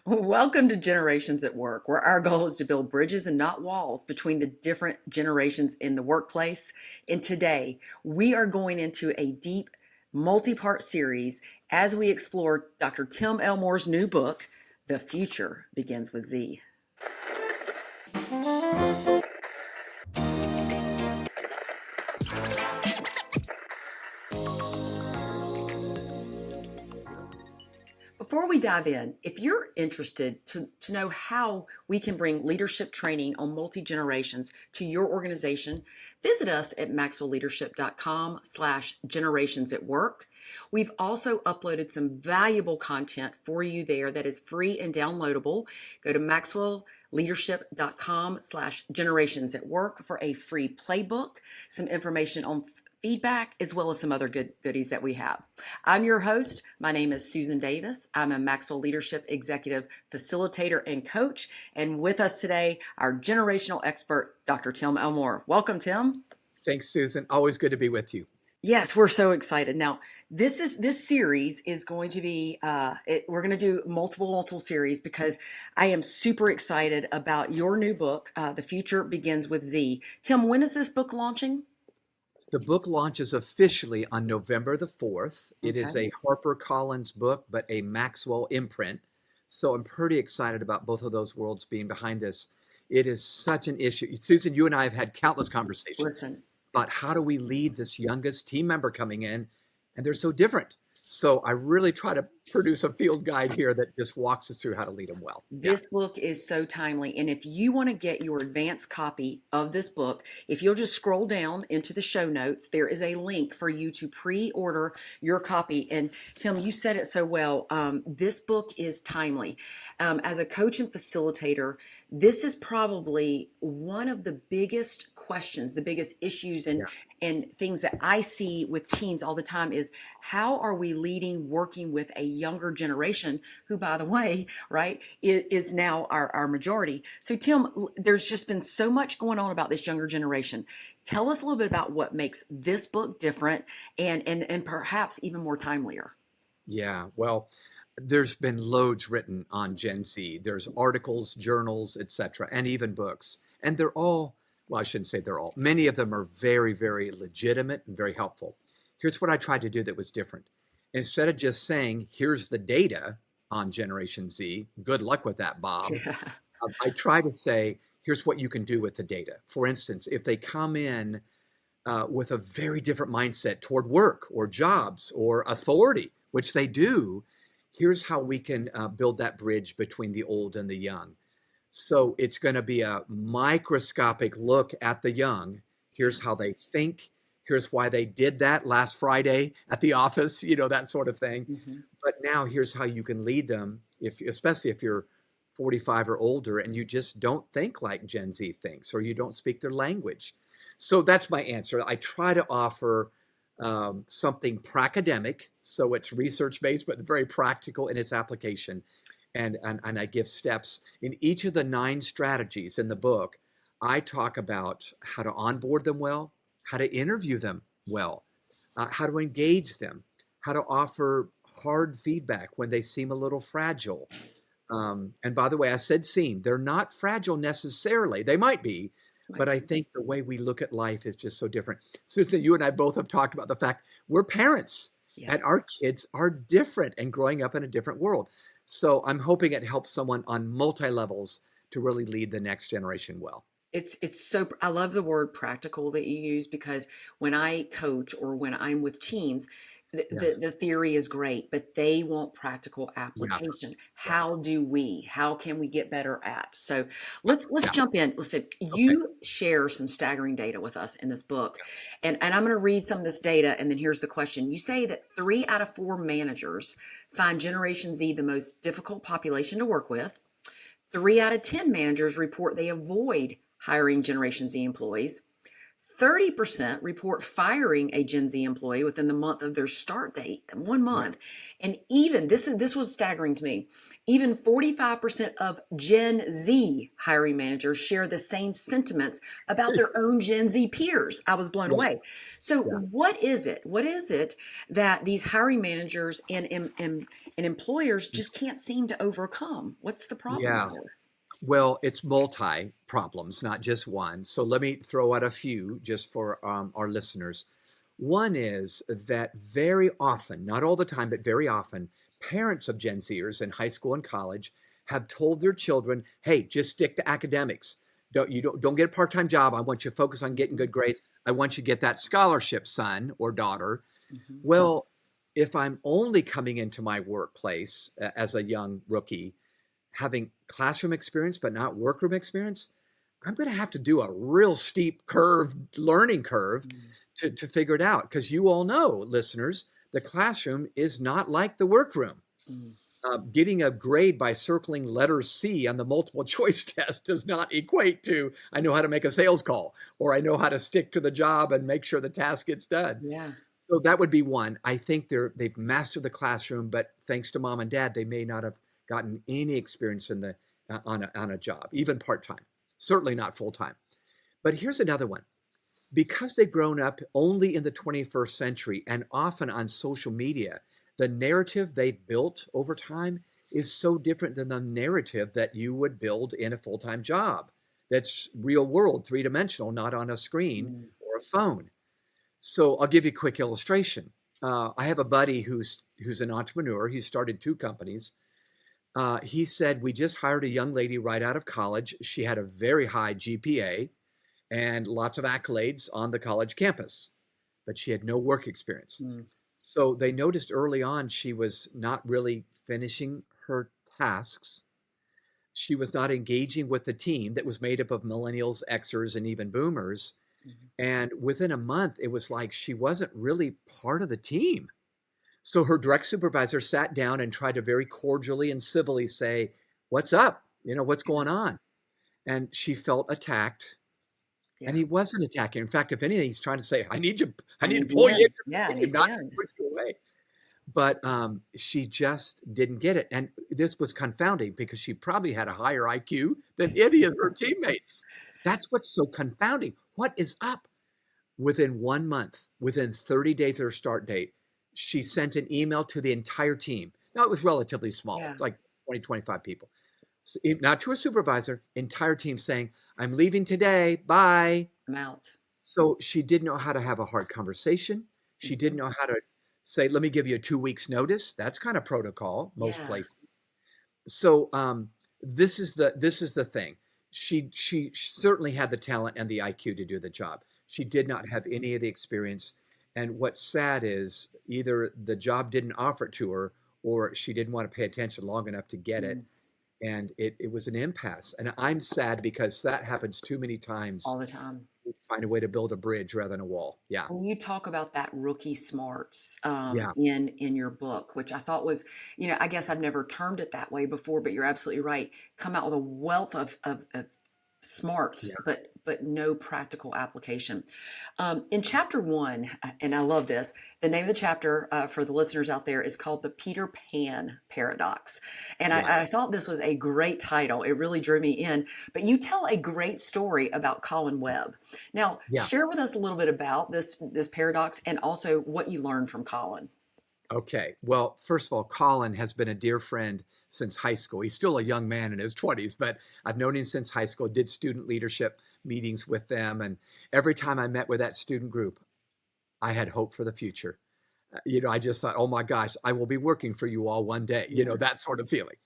Welcome to Generations at Work, where our goal is to build bridges and not walls between the different generations in the workplace. And today, we are going into a deep, multi part series as we explore Dr. Tim Elmore's new book, The Future Begins with Z. Before we dive in, if you're interested to know how we can bring leadership training on multi-generations to your organization, visit us at maxwellleadership.com/generations at work. We've also uploaded some valuable content for you there that is free and downloadable. Go to maxwellleadership.com/generations at work for a free playbook, some information on feedback, as well as some other goodies that we have. I'm your host. My name is Susan Davis. I'm a Maxwell Leadership Executive Facilitator and Coach. And with us today, our generational expert, Dr. Tim Elmore. Welcome, Tim. Thanks, Susan. Always good to be with you. Yes, we're so excited. Now, this series is going to be, we're going to do multiple series because I am super excited about your new book, The Future Begins with Z. Tim, when is this book launching? The book launches officially on November the 4th. It is a HarperCollins book, but a Maxwell imprint. So I'm pretty excited about both of those worlds being behind this. It is such an issue. Susan, you and I have had countless conversations about how do we lead this youngest team member coming in, and they're so different. So I really try to produce a field guide here that just walks us through how to lead them well. This book is so timely. And if you want to get your advanced copy of this book, if you'll just scroll down into the show notes, there is a link for you to pre-order your copy. And Tim, you said it so well. This book is timely. As a coach and facilitator, this is probably one of the biggest questions, the biggest issues and things that I see with teams all the time is how are we leading, working with a younger generation who, by the way, right, is now our majority. So Tim, there's just been so much going on about this younger generation. Tell us a little bit about what makes this book different and perhaps even more timelier. Yeah, well, there's been loads written on Gen Z. There's articles, journals, etc., and even books. And they're all, well, I shouldn't say they're all. Many of them are very, very legitimate and very helpful. Here's what I tried to do that was different. Instead of just saying, here's the data on Generation Z, good luck with that, Bob. Yeah. I try to say, here's what you can do with the data. For instance, if they come in with a very different mindset toward work or jobs or authority, which they do, here's how we can build that bridge between the old and the young. So it's going to be a microscopic look at the young. Here's how they think. Here's why they did that last Friday at the office, that sort of thing. Mm-hmm. But now here's how you can lead them, especially if you're 45 or older and you just don't think like Gen Z thinks or you don't speak their language. So that's my answer. I try to offer something pracademic, so it's research-based, but very practical in its application. And I give steps. In each of the 9 strategies in the book, I talk about how to onboard them well, how to interview them well, how to engage them, how to offer hard feedback when they seem a little fragile. And by the way, I said seem. They're not fragile necessarily. They might be, but I think the way we look at life is just so different. Susan, you and I both have talked about the fact we're parents, and our kids are different and growing up in a different world. So I'm hoping it helps someone on multi-levels to really lead the next generation well. It's so, I love the word practical that you use because when I coach or when I'm with teams, the theory is great, but they want practical application. How can we get better at? So let's jump in. Let's say you share some staggering data with us in this book, and I'm going to read some of this data, and then here's the question. You say that 3 out of 4 managers find Generation Z the most difficult population to work with. 3 out of 10 managers report they avoid hiring Generation Z employees. 30% report firing a Gen Z employee within the month of their start date, 1 month. And even, this was staggering to me, even 45% of Gen Z hiring managers share the same sentiments about their own Gen Z peers. I was blown away. So what is it? What is it that these hiring managers and and employers just can't seem to overcome. What's the problem Yeah. there? Well, it's multi problems, not just one. So let me throw out a few just for our listeners. One is that very often, not all the time, but very often, parents of Gen Zers in high school and college have told their children, "Hey, just stick to academics. Don't get a part-time job. I want you to focus on getting Mhm, good grades. I want you to get that scholarship, son or daughter." mhm, Well, if I'm only coming into my workplace as a young rookie, having classroom experience but not workroom experience, I'm going to have to do a real steep learning curve mm, to figure it out. Because you all know, listeners, the classroom is not like the workroom. mm. Getting a grade by circling letter C on the multiple choice test does not equate to I know how to make a sales call or I know how to stick to the job and make sure the task gets done. Yeah. So that would be one. I think they've mastered the classroom, but thanks to mom and dad, they may not have gotten any experience in the on a job, even part time. Certainly not full time. But here's another one. Because they've grown up only in the 21st century and often on social media, the narrative they've built over time is so different than the narrative that you would build in a full time job. That's real world, three dimensional, not on a screen Mm, or a phone. So I'll give you a quick illustration. I have a buddy who's an entrepreneur. He started two companies. He said we just hired a young lady right out of college. She had a very high GPA and lots of accolades on the college campus, but she had no work experience. mm, So they noticed early on she was not really finishing her tasks. She was not engaging with the team that was made up of millennials, Xers, and even boomers. mhm. And within a month, it was like she wasn't really part of the team. So her direct supervisor sat down and tried to very cordially and civilly say, "What's up? What's Yeah. going on?" And she felt attacked. And Yeah. he wasn't attacking. In fact, if anything, he's trying to say, I I need to need you pull you in. into Yeah, I the team, need you not in. push you away. But she just didn't get it. And this was confounding because she probably had a higher IQ than any of her teammates. That's what's so confounding. What is up? Within 1 month, within 30 days of her start date, she sent an email to the entire team. Now, it was relatively small, Yeah. like 20, 25 people. So, not to a supervisor, entire team saying, "I'm leaving today. Bye." I'm out. So she didn't know how to have a hard conversation. She didn't Mhm. know how to say, "Let me give you a 2 weeks notice." That's kind of protocol, most Yeah. places. So this is the thing. She certainly had the talent and the IQ to do the job. She did not have any of the experience. And what's sad is either the job didn't offer it to her or she didn't want to pay attention long enough to get it. Mm. And it was an impasse. And I'm sad because that happens too many times. All the time. We find a way to build a bridge rather than a wall. Yeah. When you talk about that rookie smarts Yeah. in your book, which I thought was, I guess I've never termed it that way before, but you're absolutely right. Come out with a wealth of Yeah. smarts, but no practical application. In chapter one, and I love this, the name of the chapter for the listeners out there is called the Peter Pan Paradox. And Yeah. I thought this was a great title. It really drew me in. But you tell a great story about Colin Webb. Now, Yeah. share with us a little bit about this paradox and also what you learned from Colin. Okay. Well, first of all, Colin has been a dear friend since high school. He's still a young man in his 20s, but I've known him since high school, did student leadership meetings with them. And every time I met with that student group, I had hope for the future. I just thought, oh my gosh, I will be working for you all one day, Yeah. that sort of feeling.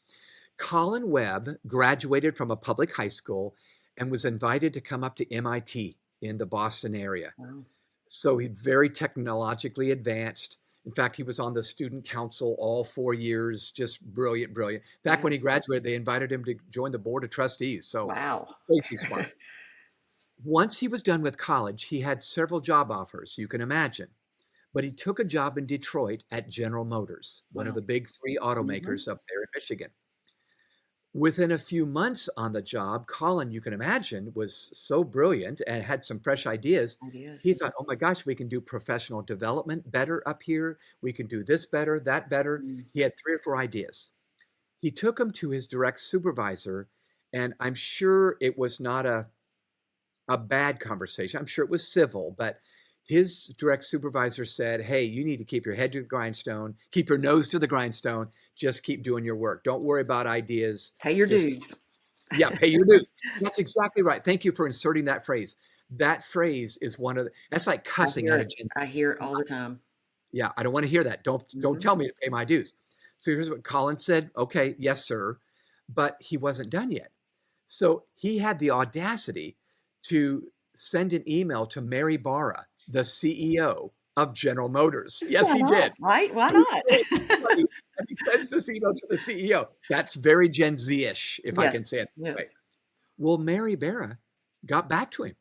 Colin Webb graduated from a public high school and was invited to come up to MIT in the Boston area. Wow. So he's very technologically advanced. In fact, he was on the student council all 4 years, just brilliant, brilliant. In fact, Yeah. when he graduated, they invited him to join the board of trustees. So Wow. crazy smart. Once he was done with college, he had several job offers, you can imagine. But he took a job in Detroit at General Motors, one of Wow. the big three Hmm. automakers up there in Michigan. Within a few months on the job, Colin, you can imagine, was so brilliant and had some fresh ideas. He Ideas. thought, oh my gosh, we can do professional development better up here. We can do this better, that better. Mm. He had three or four ideas. He took them to his direct supervisor, and I'm sure it was not a bad conversation. I'm sure it was civil, but his direct supervisor said, "Hey, you need to keep your head to the grindstone, keep your nose to the grindstone, just keep doing your work. Don't worry about ideas. Pay your Just, dues. yeah, pay your dues. That's exactly right. Thank you for inserting that phrase. That phrase is that's like I cussing hear out it. of Gen. I hear it all the time. Yeah, I don't want to hear that. Don't Hmm. tell me to pay my dues. So here's what Colin said. Okay, yes, sir. But he wasn't done yet. So he had the audacity to send an email to Mary Barra, the CEO of General Motors. Yes, Why he not? did. Right? Why He's not? really funny. And he sends this email to the CEO. That's very Gen Z-ish, if I can Yes. say it that way. Yes. Well, Mary Barra got back to him.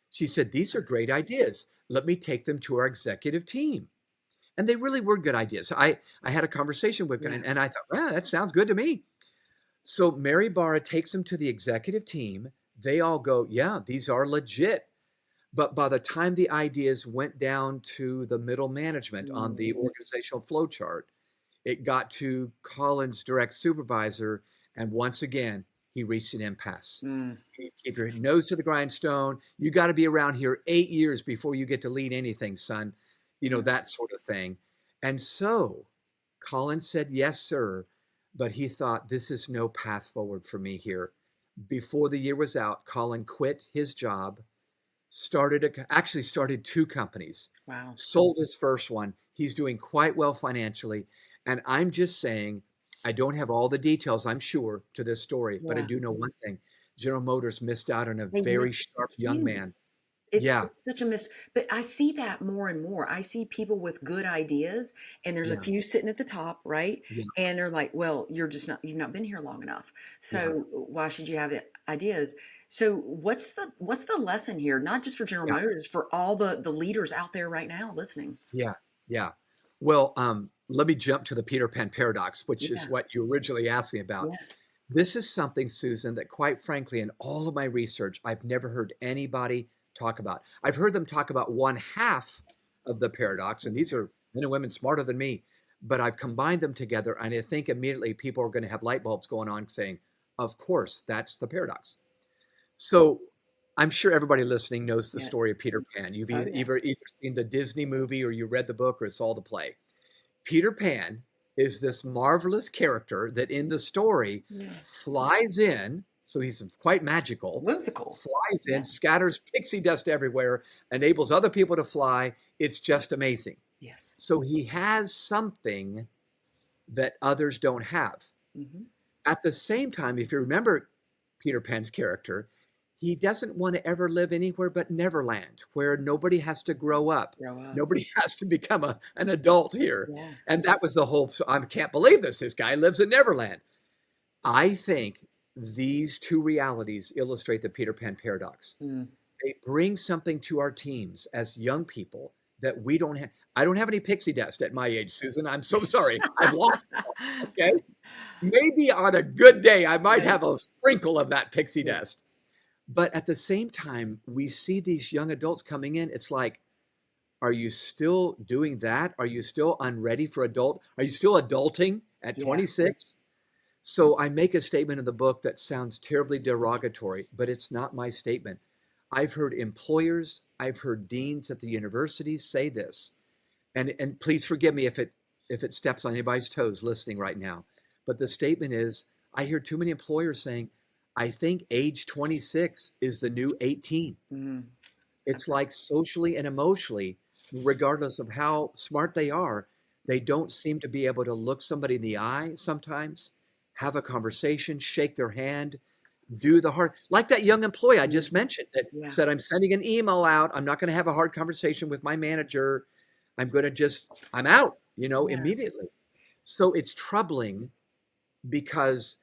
She said, these are great ideas. Let me take them to our executive team. And they really were good ideas. I had a conversation with him Yeah. and I thought, well, that sounds good to me. So Mary Barra takes them to the executive team. They all go, yeah, these are legit. But by the time the ideas went down to the middle management on the Mm. organizational flow chart, it got to Colin's direct supervisor. And once again, he reached an impasse. Mm. Keep your nose to the grindstone. You got to be around here 8 years before you get to lead anything, son. Yeah. That sort of thing. And so Colin said, yes, sir. But he thought, this is no path forward for me here. Before the year was out, Colin quit his job, actually started two companies, Wow. sold his first one. He's doing quite well financially. And I'm just saying, I don't have all the details, I'm sure, to this story, but I Yeah. do know one thing. General Motors missed out on a They very missed sharp young huge. man. It's Yeah, it's such a but I see that more and more. I see people with good ideas, and there's a yeah, few sitting at the top, right? yeah, And they're like, "Well, you've not been here long enough. yeah, So why should you have the ideas?" So what's the lesson here? Not just for General yeah, Motors, for all the leaders out there right now listening. yeah, yeah. Well, let me jump to the Peter Pan paradox, which is Yeah, what you originally asked me about. yeah, This is something, Susan, that quite frankly, in all of my research, I've never heard anybody talk about. I've heard them talk about one half of the paradox, and these are men and women smarter than me, but I've combined them together, and I think immediately people are going to have light bulbs going on saying, of course, that's the paradox. So I'm sure everybody listening knows the yeah. story of Peter Pan. You've Oh yeah, either seen the Disney movie or you read the book or saw the play. Peter Pan is this marvelous character that in the story yeah. flies in, so he's quite magical, Whimsical. flies in, Yeah. scatters pixie dust everywhere, enables other people to fly. It's just amazing. Yes. So he has something that others don't have. Hmm. At the same time, if you remember Peter Pan's character, he doesn't want to ever live anywhere but Neverland, where nobody has to grow up. Grow up. Nobody has to become an adult here. Yeah. And that was the whole, so I can't believe this. This guy lives in Neverland. I think these two realities illustrate the Peter Pan paradox. Mm. They bring something to our teams as young people that we don't have. I don't have any pixie dust at my age, Susan. I'm so sorry. I've lost it, okay? Maybe on a good day, I might Right. have a sprinkle of that pixie Yeah. dust. But at the same time, we see these young adults coming in. It's like, are you still doing that? Are you still unready for adult? Are you still adulting at Yeah. 26? So I make a statement in the book that sounds terribly derogatory, but it's not my statement. I've heard employers, I've heard deans at the universities say this. And please forgive me if it steps on anybody's toes listening right now. But the statement is, I hear too many employers saying, I think age 26 is the new 18. Mm. It's like socially and emotionally, regardless of how smart they are, they don't seem to be able to look somebody in the eye sometimes, have a conversation, shake their hand, do the hard, like that young employee I just mentioned that Yeah. said, I'm sending an email out. I'm not going to have a hard conversation with my manager. I'm going to I'm out, Yeah. immediately. So it's troubling because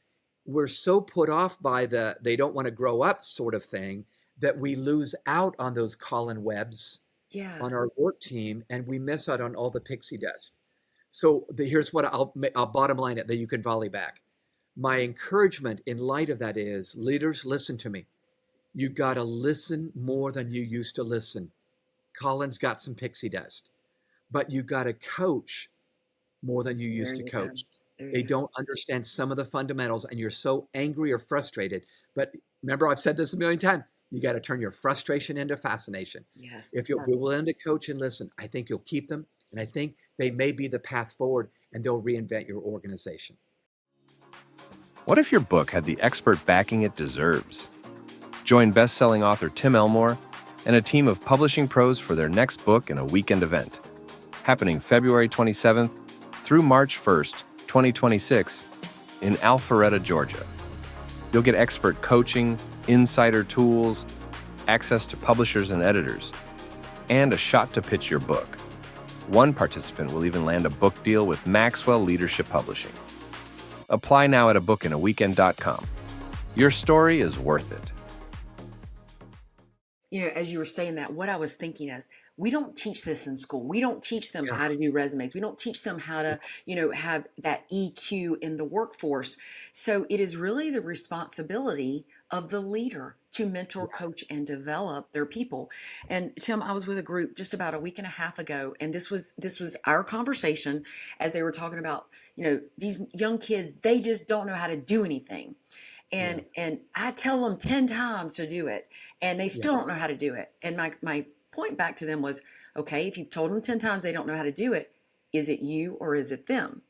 we're so put off by they don't want to grow up sort of thing that we lose out on those Colin Webbs Yeah. on our work team and we miss out on all the pixie dust. So here's what I'll bottom line it that you can volley back. My encouragement in light of that is leaders, listen to me. You got to listen more than you used to listen. Colin's got some pixie dust, but you got to coach more than you There used to you go. coach. There you They go. don't understand some of the fundamentals and you're so angry or frustrated. But remember, I've said this a million times. You got to turn your frustration into fascination. If Yes. you'll be willing to coach and listen, I think you'll keep them. And I think they may be the path forward. and they'll reinvent your organization. What if your book had the expert backing it deserves? Join best-selling author Tim Elmore and a team of publishing pros for their next book in a weekend event, happening February 27th through March 1st, 2026, in Alpharetta, Georgia. You'll get expert coaching, insider tools, access to publishers and editors, and a shot to pitch your book. One participant will even land a book deal with Maxwell Leadership Publishing. Apply now at abookinAweekend.com. Your story is worth it. As you were saying that, what I was thinking is, we don't teach this in school. We don't teach them how to do resumes. We don't teach them how to, have that EQ in the workforce. So it is really the responsibility of the leader to mentor, coach, and develop their people. And Tim, I was with a group just about a week and a half ago, and this was our conversation as they were talking about, these young kids, they just don't know how to do anything. And I tell them 10 times to do it, and they still don't know how to do it. And my point back to them was, okay, if you've told them 10 times they don't know how to do it, is it you or is it them?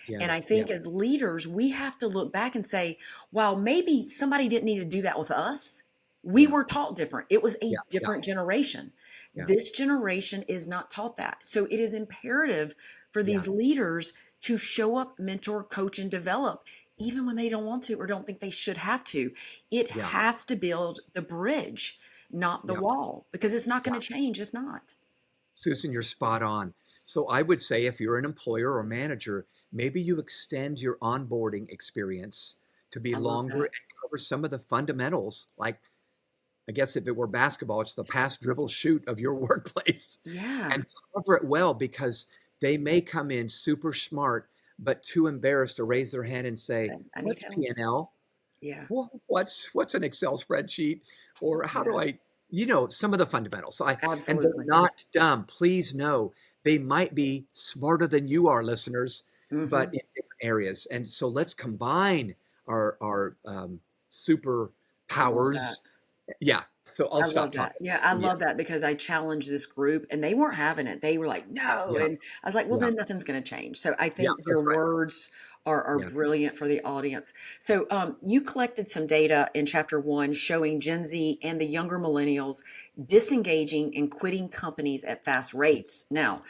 And I think as leaders, we have to look back and say, wow, maybe somebody didn't need to do that with us. We were taught different. It was a different generation. This generation is not taught that. So it is imperative for these leaders to show up, mentor, coach, and develop, even when they don't want to or don't think they should have to. It has to build the bridge, not the wall, because it's not going to change if not. Susan, you're spot on. So I would say if you're an employer or manager, maybe you extend your onboarding experience to be longer and cover some of the fundamentals. Like, I guess if it were basketball, it's the pass, dribble, shoot of your workplace. Yeah. And cover it well, because they may come in super smart, but too embarrassed to raise their hand and say, what's P&L? Yeah. What's an Excel spreadsheet? Or how do I, some of the fundamentals. Absolutely. And they're not dumb. Please know they might be smarter than you are, listeners, but in different areas. And so let's combine our superpowers. Yeah. So I'll stop talking. Yeah, I love that, because I challenged this group and they weren't having it. They were like, no. And I was like, well, then nothing's going to change. So I think your words are brilliant for the audience. So you collected some data in chapter 1 showing Gen Z and the younger millennials disengaging and quitting companies at fast rates. Now,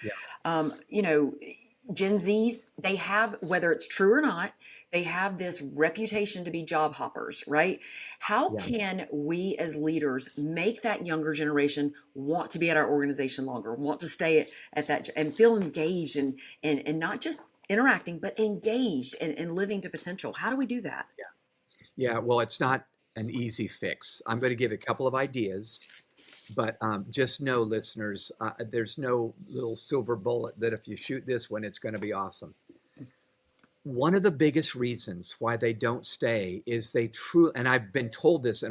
Gen Zs, they have, whether it's true or not, they have this reputation to be job hoppers, right? How can we as leaders make that younger generation want to be at our organization longer, want to stay at that and feel engaged and not just interacting, but engaged and living to potential? How do we do that? Yeah, well, it's not an easy fix. I'm going to give a couple of ideas. But just know, listeners, there's no little silver bullet that if you shoot this one, it's going to be awesome. One of the biggest reasons why they don't stay is they truly, and I've been told this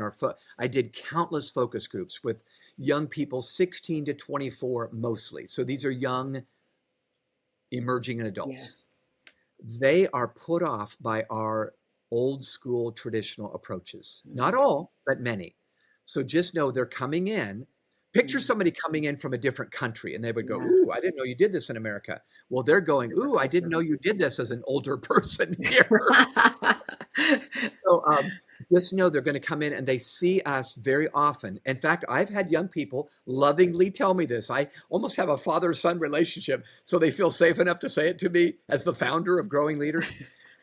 I did countless focus groups with young people, 16 to 24 mostly. So these are young, emerging adults. Yes. They are put off by our old school traditional approaches. Not all, but many. So just know they're coming in. Picture somebody coming in from a different country and they would go, ooh, I didn't know you did this in America. Well, they're going, ooh, I didn't know you did this as an older person here. So just know they're going to come in and they see us very often. In fact, I've had young people lovingly tell me this. I almost have a father-son relationship, so they feel safe enough to say it to me as the founder of Growing Leaders.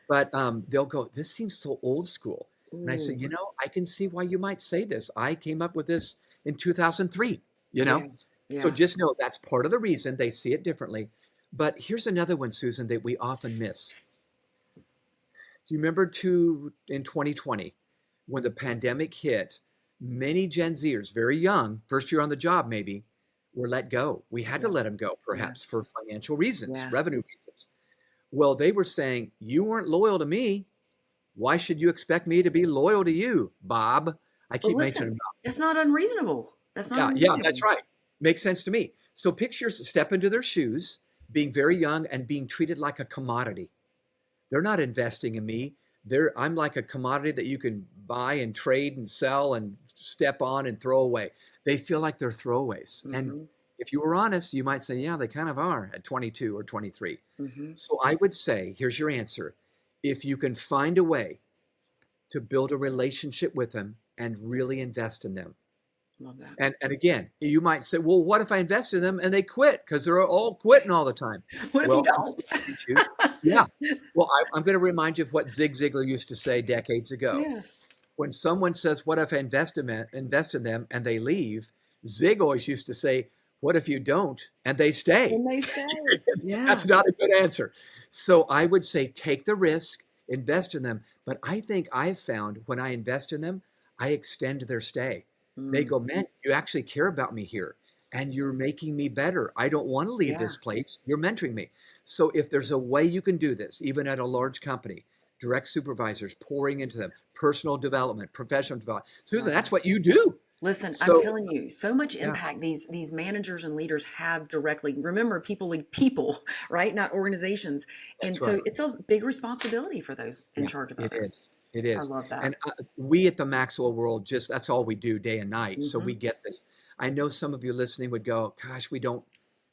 But they'll go, this seems so old school. And I said, I can see why you might say this. I came up with this in 2003, So just know that's part of the reason they see it differently. But here's another one, Susan, that we often miss. Do you remember in 2020, when the pandemic hit, many Gen Zers, very young, first year on the job maybe, were let go. We had to let them go, perhaps for financial reasons, revenue reasons. Well, they were saying, you weren't loyal to me. Why should you expect me to be loyal to you, Bob? I keep mentioning Bob. That's not unreasonable. That's not unreasonable. Yeah, that's right. Makes sense to me. So picture step into their shoes, being very young and being treated like a commodity. They're not investing in me. I'm like a commodity that you can buy and trade and sell and step on and throw away. They feel like they're throwaways. And if you were honest, you might say, yeah, they kind of are at 22 or 23. Mm-hmm. So I would say, here's your answer. If you can find a way to build a relationship with them and really invest in them. Love that. And again, you might say, well, what if I invest in them and they quit because they're all quitting all the time? What if you Well, I'm don't? going to remind you, yeah. Well, I'm going to remind you of what Zig Ziglar used to say decades ago. Yeah. When someone says, what if I invest in them and they leave? Zig always used to say, what if you don't and they stay? And they stay. Yeah. That's not a good answer. So I would say take the risk, invest in them. But I think I've found when I invest in them, I extend their stay. They Mm. go, man, you actually care about me here and you're making me better. I don't want to leave Yeah. this place. You're mentoring me. So if there's a way you can do this, even at a large company, direct supervisors pouring into them, personal development, professional development. Susan, Love that's that. what you do. Listen, I'm So telling you, so much yeah, impact these managers and leaders have directly. Remember, people lead people, right? Not organizations. that's And right. so it's a big responsibility for those in Yeah, charge of it others. is. It I is. love that. And we at the Maxwell World, just that's all we do day and night. So Hmm. we get this. I know some of you listening would go, gosh, we don't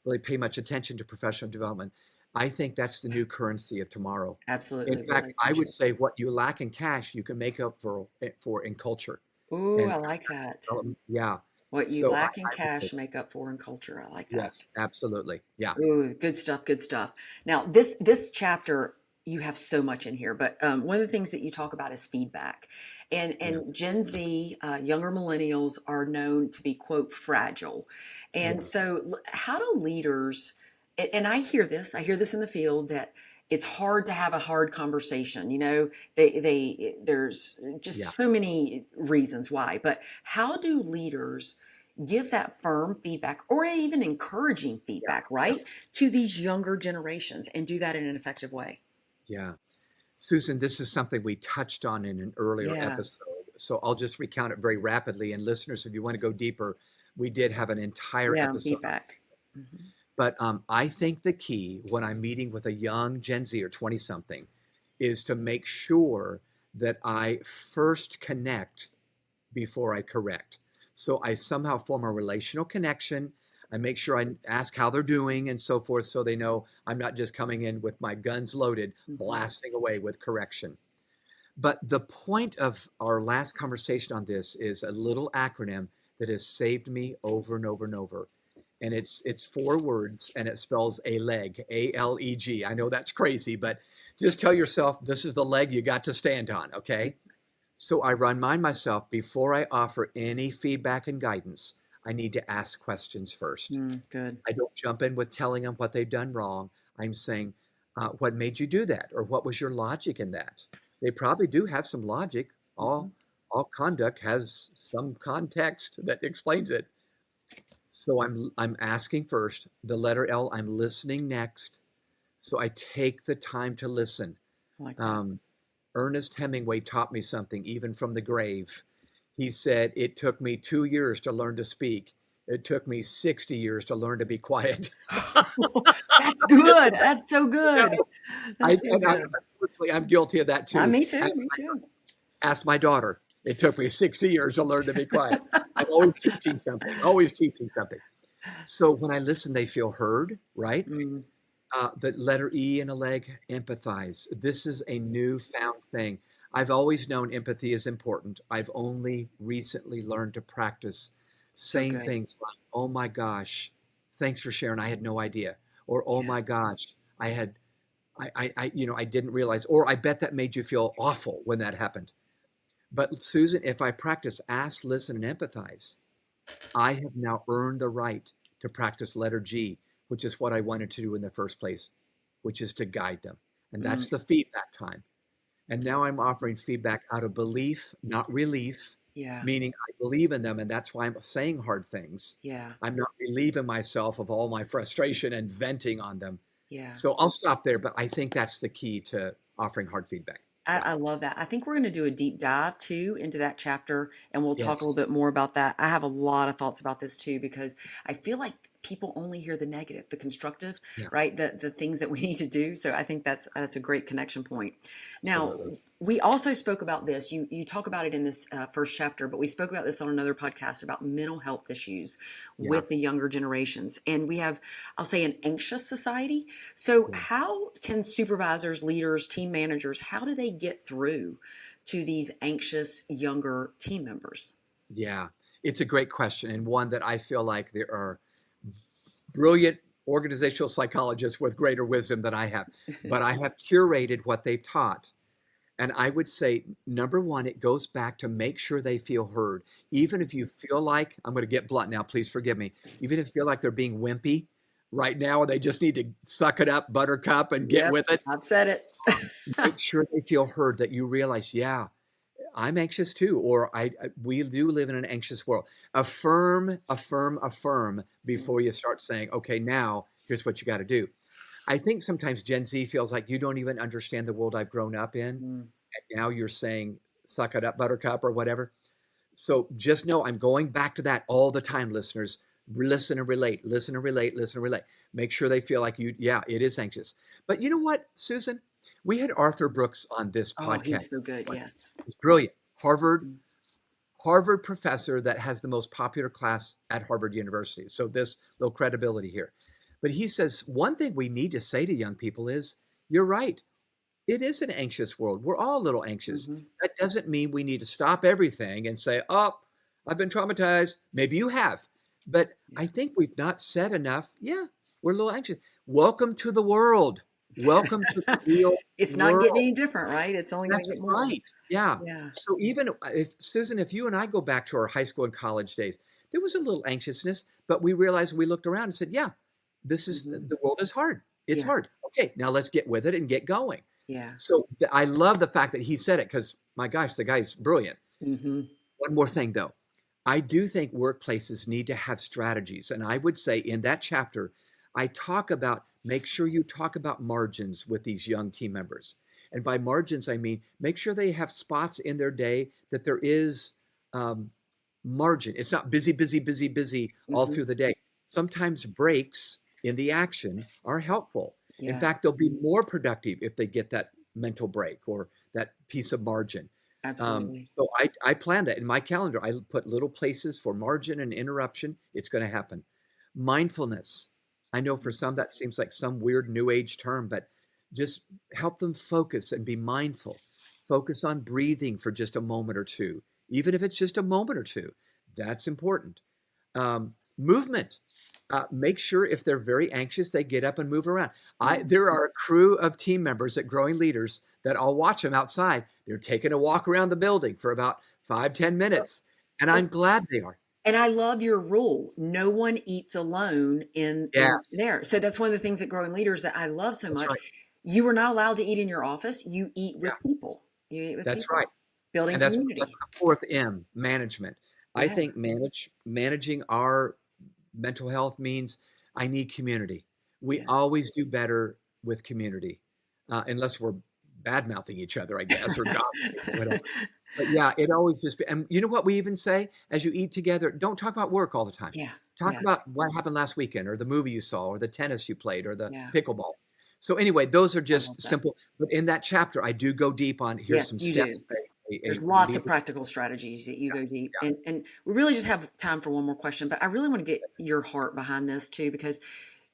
really pay much attention to professional development. I think that's the new currency of tomorrow. In Absolutely. fact, I would say Relationships. what you lack in cash, you can make up for in culture Ooh, and I like that. yeah. What you So lack in I would say, cash, make up for in culture. I like that. yes, absolutely. Yeah. Ooh, good stuff, good stuff. Now, this chapter, you have so much in here, but one of the things that you talk about is feedback, Yeah. and Gen Z, younger millennials are known to be quote fragile, and Yeah. so how do leaders? And I hear this in the field that it's hard to have a hard conversation. You know, there's just Yeah. so many reasons why, but how do leaders give that firm feedback or even encouraging Yeah. feedback, right, to these younger generations and do that in an effective way? Yeah. Susan, this is something we touched on in an earlier Yeah. episode. So I'll just recount it very rapidly. And listeners, if you want to go deeper, we did have an entire Yeah. episode. Feedback. Hmm. But I think the key when I'm meeting with a young Gen Z or 20 something is to make sure that I first connect before I correct. So I somehow form a relational connection. I make sure I ask how they're doing and so forth so they know I'm not just coming in with my guns loaded, Hmm. blasting away with correction. But the point of our last conversation on this is a little acronym that has saved me over and over and over. And it's four words and it spells ALEG, ALEG. I know that's crazy, but just tell yourself this is the leg you got to stand on, okay? So I remind myself before I offer any feedback and guidance, I need to ask questions first. Mm, good. I don't jump in with telling them what they've done wrong. I'm saying, what made you do that? Or what was your logic in that? They probably do have some logic. Hmm. All conduct has some context that explains it. So I'm asking first. The letter L, I'm listening next. So I take the time to listen. I like that. Um, Ernest Hemingway taught me something, even from the grave. He said, it took me 2 years to learn to speak. It took me 60 years to learn to be quiet. That's good. That's so Yeah, good. That's so good. unfortunately, I'm guilty of that too. Me too. Me too. Ask my daughter. It took me 60 years to learn to be quiet. I'm always teaching something, always teaching something. So when I listen, they feel heard, right? Mm, The letter E in a leg, empathize. This is a newfound thing. I've always known empathy is important. I've only recently learned to practice so saying good. things like, oh my gosh, thanks for sharing. I had no idea. Or, oh Yeah. my gosh, I had, I didn't realize. Or I bet that made you feel awful when that happened. But Susan, if I practice ask, listen, and empathize, I have now earned the right to practice letter G, which is what I wanted to do in the first place, which is to guide them. And Mm, that's the feedback time. And now I'm offering feedback out of belief, not relief, yeah. meaning I believe in them. And that's why I'm saying hard things. Yeah. I'm not relieving myself of all my frustration and venting on them. Yeah. So I'll stop there. But I think that's the key to offering hard feedback. Yeah. I love that. I think we're going to do a deep dive too into that chapter, and we'll talk a little Yes. bit more about that. I have a lot of thoughts about this too because I feel like people only hear the negative, the constructive, Yeah, right? The things that we need to do. So I think that's a great connection point. Now, absolutely. we also spoke about this. You talk about it in this first chapter, but we spoke about this on another podcast about mental health issues Yeah, with the younger generations. And we have, I'll say, an anxious society. So yeah, how can supervisors, leaders, team managers, how do they get through to these anxious younger team members? yeah. It's a great question, and one that I feel like there are brilliant organizational psychologists with greater wisdom than I have. But I have curated what they've taught. And I would say, number one, it goes back to make sure they feel heard. Even if you feel like, I'm going to get blunt now, please forgive me. Even if you feel like they're being wimpy right now and they just need to suck it up, buttercup, and get Yep, with it, I've said it. make sure they feel heard, that you realize, yeah, I'm anxious too, or we do live in an anxious world. Affirm, affirm, affirm before you start saying, okay, now here's what you got to do. I think sometimes Gen Z feels like you don't even understand the world I've grown up in. Mm, And now you're saying, suck it up, buttercup, or whatever. So just know I'm going back to that all the time, listeners. Listen and relate, listen and relate, listen and relate. Make sure they feel like you, yeah, it is anxious. But you know what, Susan? We had Arthur Brooks on this oh, he podcast. was so good. Yes. He's brilliant. Harvard Mm. Harvard professor that has the most popular class at Harvard University. So this little credibility here. But he says one thing we need to say to young people is, you're right. It is an anxious world. We're all a little anxious. Mhm. That doesn't mean we need to stop everything and say, oh, I've been traumatized. Maybe you have. But I think we've not said enough. Yeah, we're a little anxious. Welcome to the world. Welcome to the real It's not getting world. any different, right? It's only going That's to get more. right. Yeah. Yeah. So even if Susan, if you and I go back to our high school and college days, there was a little anxiousness, but we realized, we looked around and said, yeah, this is, Mhm. the world is hard. It's Yeah. hard. Okay, now let's get with it and get going. Yeah. So I love the fact that he said it, because my gosh, the guy's brilliant. Mhm. One more thing though. I do think workplaces need to have strategies. And I would say in that chapter, I talk about, make sure you talk about margins with these young team members. And by margins, I mean, make sure they have spots in their day that there is um, margin. It's not busy, busy, busy, busy all Mhm. through the day. Sometimes breaks in the action are helpful. In Yeah. fact, they'll be more productive if they get that mental break or that piece of margin. Absolutely. So I plan that in my calendar. I put little places for margin and interruption. It's going to happen. Mindfulness. I know for some that seems like some weird new age term, but just help them focus and be mindful. Focus on breathing for just a moment or two, even if it's just a moment or two. That's important. Movement. Make sure if they're very anxious, they get up and move around. Yeah. There are a crew of team members at Growing Leaders that I'll watch them outside. They're taking a walk around the building for about 5-10 minutes, and And I'm glad they are. and I love your rule. No one eats alone in Yes, there. So that's one of the things at Growing Leaders that I love so that's much. right. You are not allowed to eat in your office. You eat Yeah, with people. You eat with that's people. right. Building And that's community. the fourth M, management. I Yeah. think managing our mental health means I need community. We Yeah. always do better with community, unless we're bad mouthing each other, I guess, or gossiping or whatever. But yeah, it always just be, and you know what we even say as you eat together? Don't talk about work all the time. Yeah. Talk Yeah. about what happened last weekend, or the movie you saw, or the tennis you played, or the Yeah. pickleball. So anyway, those are I love just that. simple. But in that chapter, I do go deep on, here's some Yes, you steps do. a There's lots of leader. practical strategies that you Yeah, go deep. yeah, And we really just have time for one more question, but I really want to get your heart behind this too, because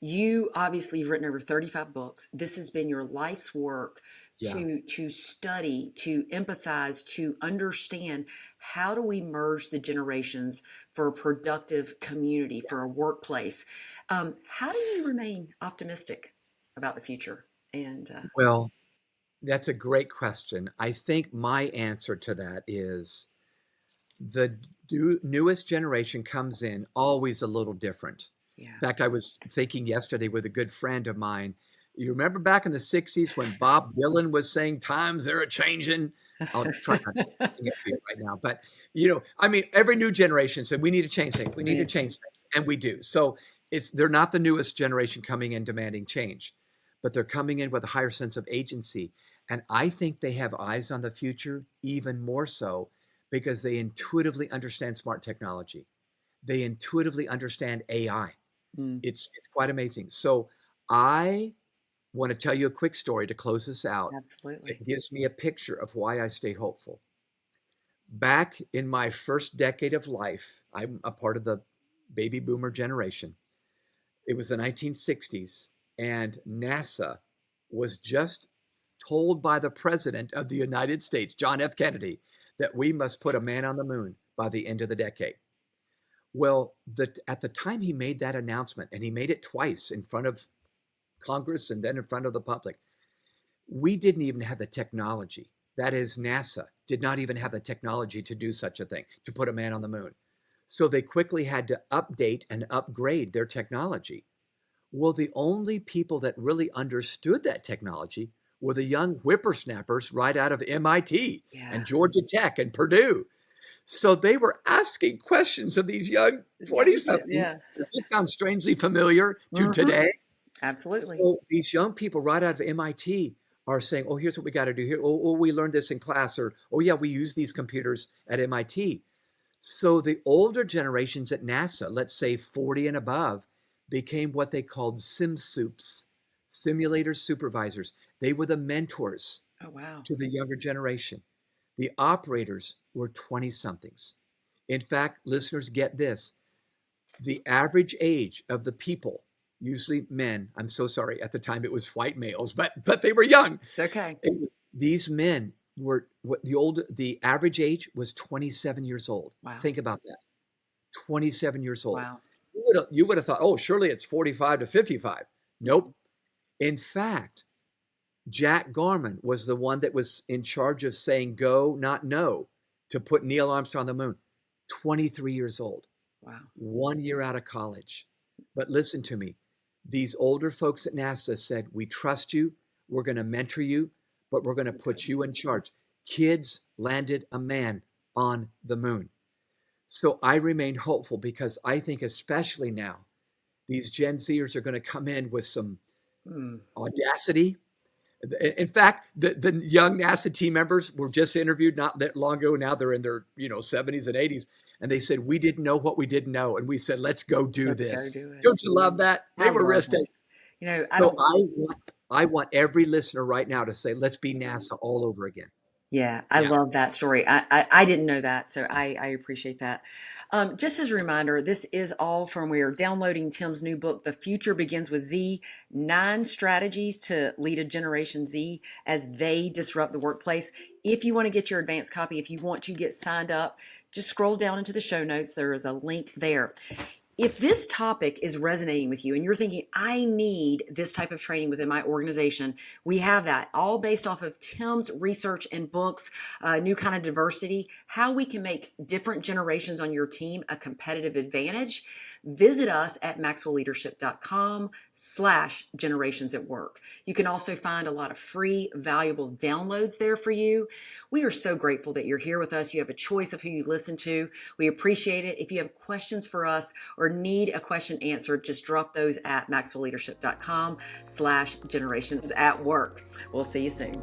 you obviously have written over 35 books. This has been your life's work yeah. to study, to empathize, to understand how do we merge the generations for a productive community, for a workplace. How do you remain optimistic about the future? And Well, that's a great question. I think my answer to that is the newest generation comes in always a little different. yeah. In fact, I was thinking yesterday with a good friend of mine. You remember back in the 60s when Bob Dylan was saying times they're a changing? I'll try not to sing it for you right now. But, I mean, every new generation said we need to change things. We need to Yeah. change things. And we do. So they're not the newest generation coming in demanding change, but they're coming in with a higher sense of agency. And I think they have eyes on the future even more so because they intuitively understand smart technology. They intuitively understand AI. Mm, It's quite amazing. So I want to tell you a quick story to close this out. absolutely. It gives me a picture of why I stay hopeful. Back in my first decade of life, I'm a part of the baby boomer generation. It was the 1960s, and NASA was just told by the President of the United States, John F. Kennedy, that we must put a man on the moon by the end of the decade. Well, at the time he made that announcement, and he made it twice in front of Congress and then in front of the public, we didn't even have the technology. That is, NASA did not even have the technology to do such a thing, to put a man on the moon. So they quickly had to update and upgrade their technology. Well, the only people that really understood that technology were the young whippersnappers right out of MIT Yeah. and Georgia Tech and Purdue. So they were asking questions of these young Yeah. 20 somethings. Yeah. Does this sound strangely familiar to Hmm. today? Absolutely. So these young people right out of MIT are saying, oh, here's what we got to do here. Oh, we learned this in class. Or, oh, yeah, we use these computers at MIT. So the older generations at NASA, let's say 40 and above, became what they called sim soups, simulator supervisors. They were the mentors Oh, wow. to the younger generation. The operators were 20 somethings. In fact, listeners, get this, the average age of the people, usually men, I'm so sorry, at the time it was white males, but they were young. It's okay. These men were what the average age was 27 years old. Wow. Think about that. 27 years old. Wow. You would have thought, oh, surely it's 45 to 55. Nope. In fact, Jack Garman was the one that was in charge of saying go, not no, to put Neil Armstrong on the moon. 23 years old, Wow. 1 year out of college. But listen to me. These older folks at NASA said, we trust you. We're going to mentor you, but we're going to So put good. you in charge. Kids landed a man on the moon. So I remain hopeful because I think, especially now, these Gen Zers are going to come in with some Mm. audacity. In fact, the young NASA team members were just interviewed not that long ago. Now they're in their 70s and 80s, and they said we didn't know what we didn't know, and we said let's go do Let's go this. do it. Don't you love that? I They were love risk that. takers. I So don't. I want every listener right now to say let's be NASA all over again. Yeah, I Yeah. love that story. I didn't know that, so I appreciate that. Just as a reminder, this is all from we are downloading Tim's new book, The Future Begins with Z, 9 strategies to lead a Generation Z as they disrupt the workplace. If you want to get your advanced copy, if you want to get signed up, just scroll down into the show notes. There is a link there. If this topic is resonating with you and you're thinking, I need this type of training within my organization, we have that all based off of Tim's research and books, new kind of diversity, how we can make different generations on your team a competitive advantage. Visit us at maxwellleadership.com/generations at work. You can also find a lot of free, valuable downloads there for you. We are so grateful that you're here with us. You have a choice of who you listen to. We appreciate it. If you have questions for us or need a question answered, just drop those at maxwellleadership.com/generations at work. We'll see you soon.